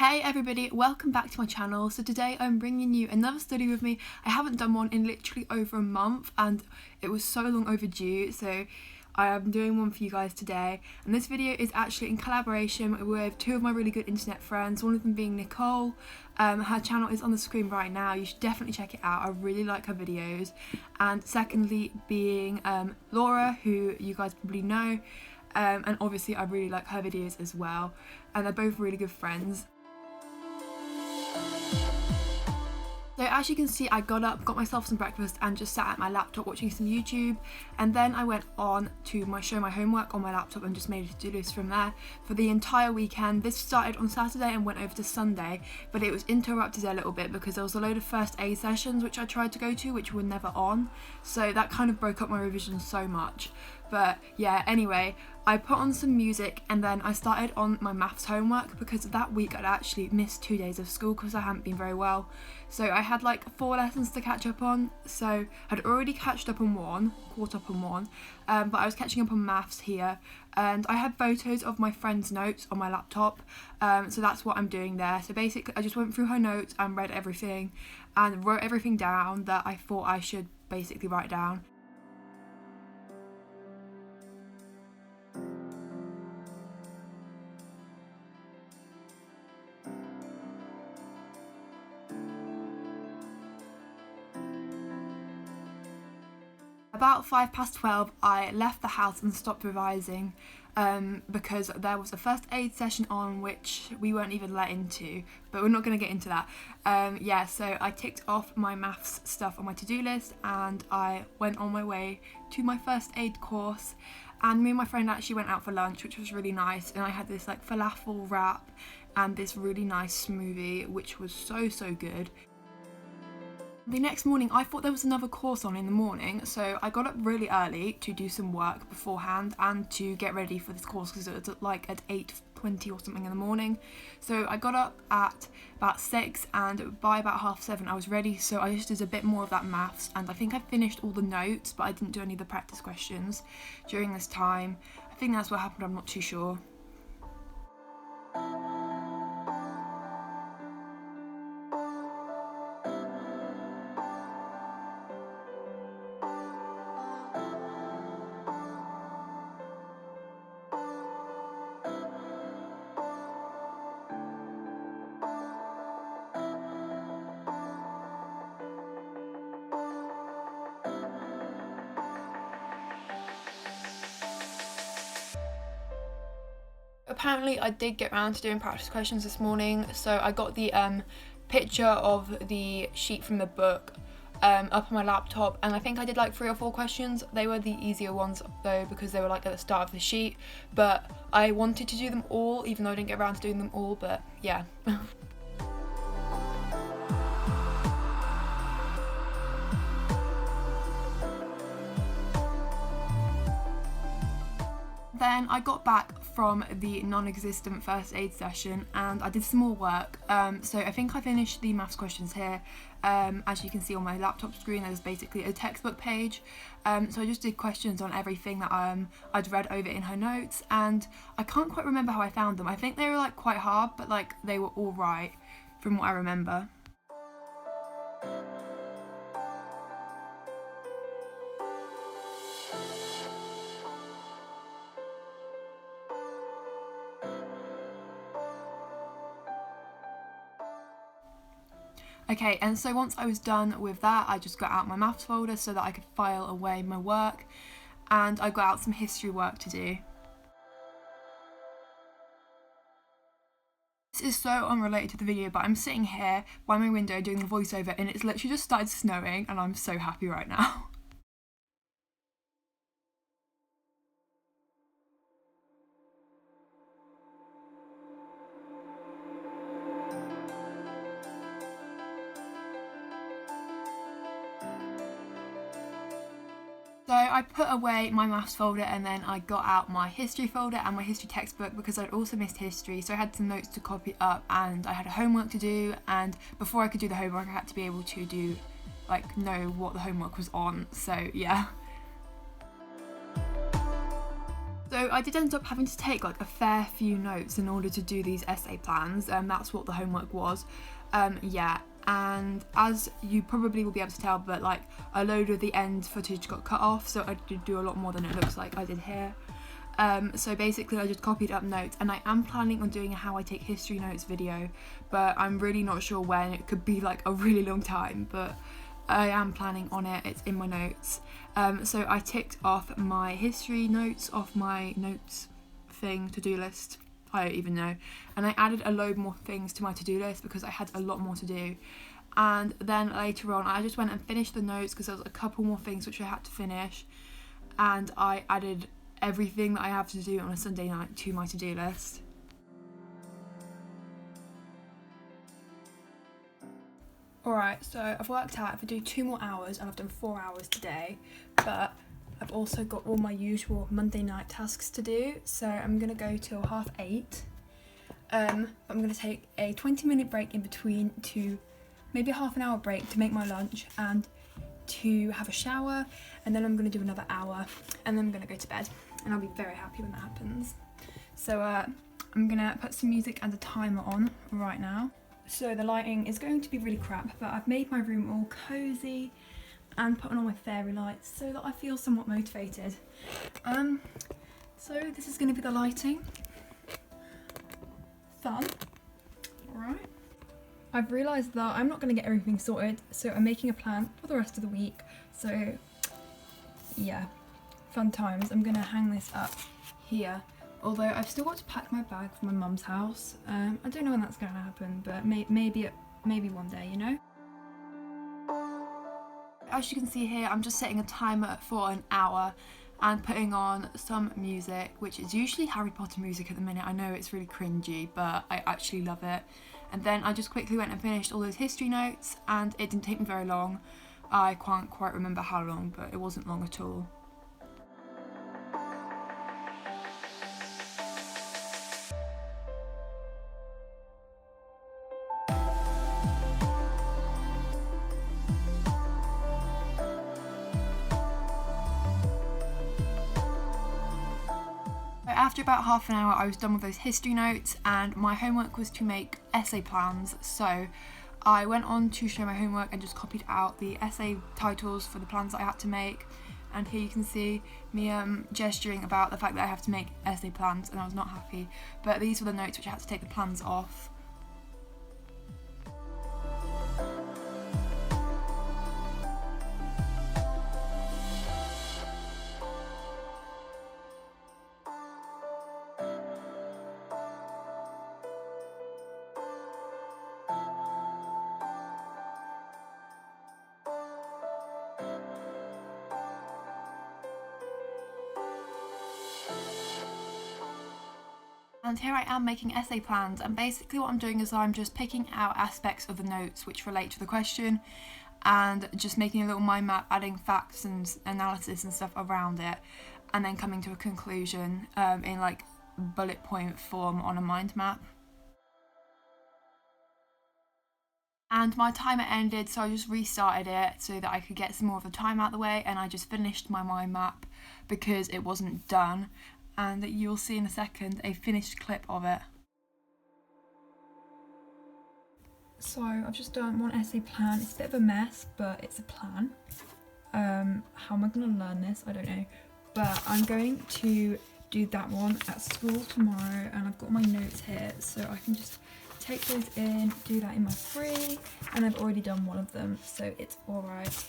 Hey everybody, welcome back to my channel. So today I'm bringing you another study with me. I haven't done one in literally over a month and it was so long overdue, so I am doing one for you guys today. And this video is actually in collaboration with two of my really good internet friends, one of them being Nicole. Her channel is on the screen right now, you should definitely check it out, I really like her videos. And secondly being Laura, who you guys probably know, and obviously I really like her videos as well, and they're both really good friends. So as you can see, I got up, got myself some breakfast and just sat at my laptop watching some YouTube, and then I went on to show my homework on my laptop and just made a to-do list from there for the entire weekend. This started on Saturday and went over to Sunday, but it was interrupted a little bit because there was a load of first aid sessions which I tried to go to which were never on, so that kind of broke up my revision so much. But yeah, anyway, I put on some music and then I started on my maths homework because that week I'd actually missed 2 days of school because I hadn't been very well. So I had like 4 lessons to catch up on, so I'd already caught up on one, but I was catching up on maths here, and I had photos of my friend's notes on my laptop, so that's what I'm doing there. So basically I just went through her notes and read everything and wrote everything down that I thought I should basically write down. About 12:05 I left the house and stopped revising because there was a first aid session on which we weren't even let into, but we're not going to get into that. Yeah, so I ticked off my maths stuff on my to-do list and I went on my way to my first aid course, and me and my friend actually went out for lunch, which was really nice, and I had this like falafel wrap and this really nice smoothie which was so good. The next morning I thought there was another course on in the morning, so I got up really early to do some work beforehand and to get ready for this course because it was like at 8:20 or something in the morning. So I got up at about 6 and by about 7:30 I was ready, so I just did a bit more of that maths, and I think I finished all the notes but I didn't do any of the practice questions during this time. I think that's what happened, I'm not too sure. Apparently I did get around to doing practice questions this morning, so I got the picture of the sheet from the book up on my laptop, and I think I did like 3 or 4 questions. They were the easier ones though because they were like at the start of the sheet, but I wanted to do them all even though I didn't get around to doing them all, but yeah. Then I got back from the non-existent first aid session and I did some more work, so I think I finished the maths questions here. As you can see on my laptop screen there's basically a textbook page, so I just did questions on everything that I'd read over in her notes, and I can't quite remember how I found them. I think they were like quite hard, but like they were all right from what I remember. Okay, and so once I was done with that, I just got out my maths folder so that I could file away my work, and I got out some history work to do. This is so unrelated to the video, but I'm sitting here by my window doing the voiceover and it's literally just started snowing and I'm so happy right now. So I put away my maths folder and then I got out my history folder and my history textbook because I'd also missed history, so I had some notes to copy up and I had a homework to do, and before I could do the homework I had to be able to know what the homework was on, so yeah. So So I did end up having to take like a fair few notes in order to do these essay plans, and that's what the homework was. Yeah, and as you probably will be able to tell, but like a load of the end footage got cut off, so I did do a lot more than it looks like I did here. So basically I just copied up notes, and I am planning on doing a how I take history notes video, but I'm really not sure when. It could be like a really long time, but I am planning on it. It's in my notes. So I ticked off my history notes off my notes thing to-do list. I don't even know. And I added a load more things to my to-do list because I had a lot more to do. And then later on I just went and finished the notes because there was a couple more things which I had to finish, and I added everything that I have to do on a Sunday night to my to-do list. Alright, so I've worked out if I do 2 more hours, and I've done 4 hours today, but I've also got all my usual Monday night tasks to do, so I'm going to go till 8:30. I'm going to take a 20-minute break in between to maybe a half an hour break to make my lunch and to have a shower, and then I'm going to do another hour, and then I'm going to go to bed, and I'll be very happy when that happens. So I'm going to put some music and a timer on right now. So the lighting is going to be really crap, but I've made my room all cosy and put on all my fairy lights so that I feel somewhat motivated. So this is going to be the lighting. Fun. Alright. I've realised that I'm not going to get everything sorted, so I'm making a plan for the rest of the week. So yeah, fun times. I'm going to hang this up here. Although I've still got to pack my bag for my mum's house. I don't know when that's going to happen, but maybe one day, you know? As you can see here, I'm just setting a timer for an hour and putting on some music, which is usually Harry Potter music at the minute. I know it's really cringy, but I actually love it. And then I just quickly went and finished all those history notes, and it didn't take me very long. I can't quite remember how long, but it wasn't long at all. After about half an hour I was done with those history notes, and my homework was to make essay plans, so I went on to show my homework and just copied out the essay titles for the plans that I had to make, and here you can see me gesturing about the fact that I have to make essay plans, and I was not happy, but these were the notes which I had to take the plans off. And here I am making essay plans, and basically what I'm doing is I'm just picking out aspects of the notes which relate to the question and just making a little mind map, adding facts and analysis and stuff around it, and then coming to a conclusion in like bullet point form on a mind map. And my timer ended, so I just restarted it so that I could get some more of the time out of the way, and I just finished my mind map because it wasn't done. And you'll see in a second a finished clip of it. So I've just done one essay plan. It's a bit of a mess, but it's a plan. How am I going to learn this? I don't know. But I'm going to do that one at school tomorrow, and I've got my notes here, so I can just take those in, do that in my free, and I've already done one of them, so it's alright.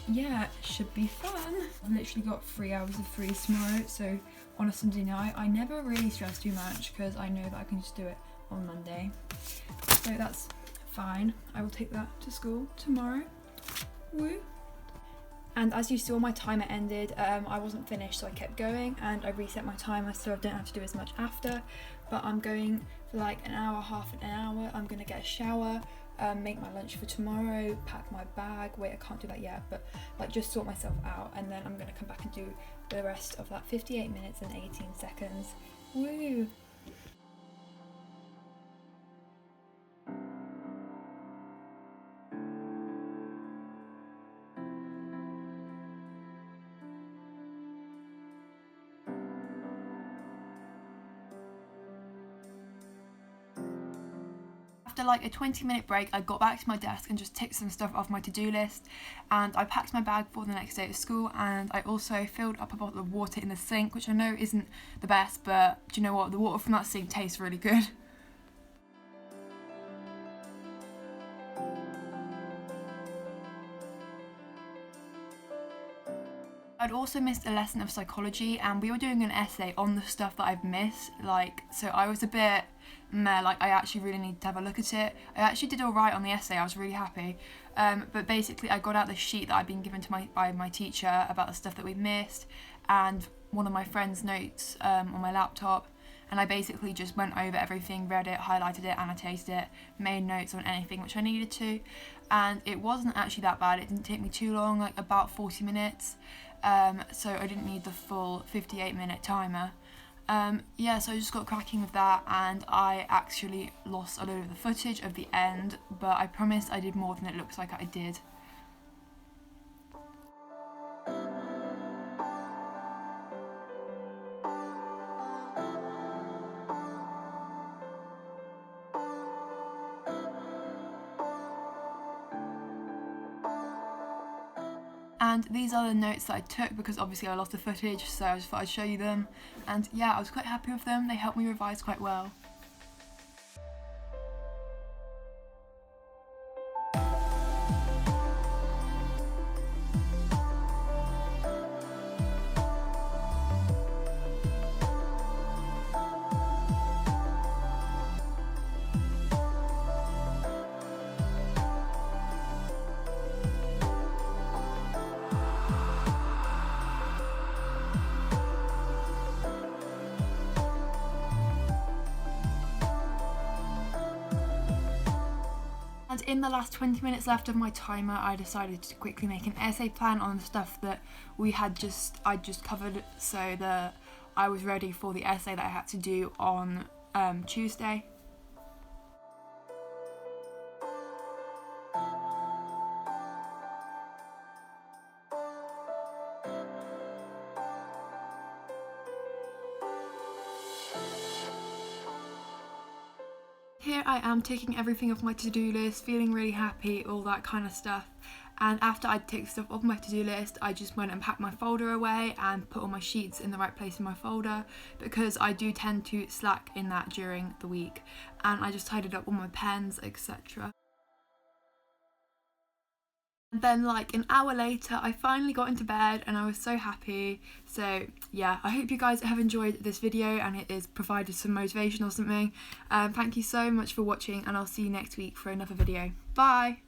Yeah, should be fun. I've literally got 3 hours of free tomorrow, so on a Sunday night I never really stress too much because I know that I can just do it on Monday, so that's fine. I will take that to school tomorrow. Woo! And as you saw, my timer ended. I wasn't finished, so I kept going, and I reset my timer so I don't have to do as much after. But I'm going for like an hour, half an hour. I'm gonna get a shower, make my lunch for tomorrow, pack my bag. Wait, I can't do that yet, but like just sort myself out, and then I'm gonna come back and do the rest of that 58 minutes and 18 seconds. Woo! after like a 20-minute break, I got back to my desk and just ticked some stuff off my to-do list, and I packed my bag for the next day at school, and I also filled up a bottle of water in the sink, which I know isn't the best, but do you know what, the water from that sink tastes really good. I'd also missed a lesson of psychology, and we were doing an essay on the stuff that I've missed, so I was a bit meh, I actually really need to have a look at it. I actually did alright on the essay, I was really happy, but basically I got out the sheet that I'd been given by my teacher about the stuff that we missed, and one of my friend's notes on my laptop, and I basically just went over everything, read it, highlighted it, annotated it, made notes on anything which I needed to, and it wasn't actually that bad. It didn't take me too long, about 40 minutes, so I didn't need the full 58-minute timer. So I just got cracking with that, and I actually lost a load of the footage of the end, but I promised I did more than it looks like I did. And these are the notes that I took because obviously I lost the footage, so I just thought I'd show you them. And yeah, I was quite happy with them, they helped me revise quite well. And in the last 20 minutes left of my timer, I decided to quickly make an essay plan on the stuff that I just covered, so that I was ready for the essay that I had to do on Tuesday. Here I am ticking everything off my to-do list, feeling really happy, all that kind of stuff. And after I'd ticked stuff off my to-do list, I just went and packed my folder away and put all my sheets in the right place in my folder, because I do tend to slack in that during the week. And I just tidied up all my pens, etc. And then an hour later, I finally got into bed and I was so happy. So yeah, I hope you guys have enjoyed this video and it has provided some motivation or something. Thank you so much for watching, and I'll see you next week for another video. Bye!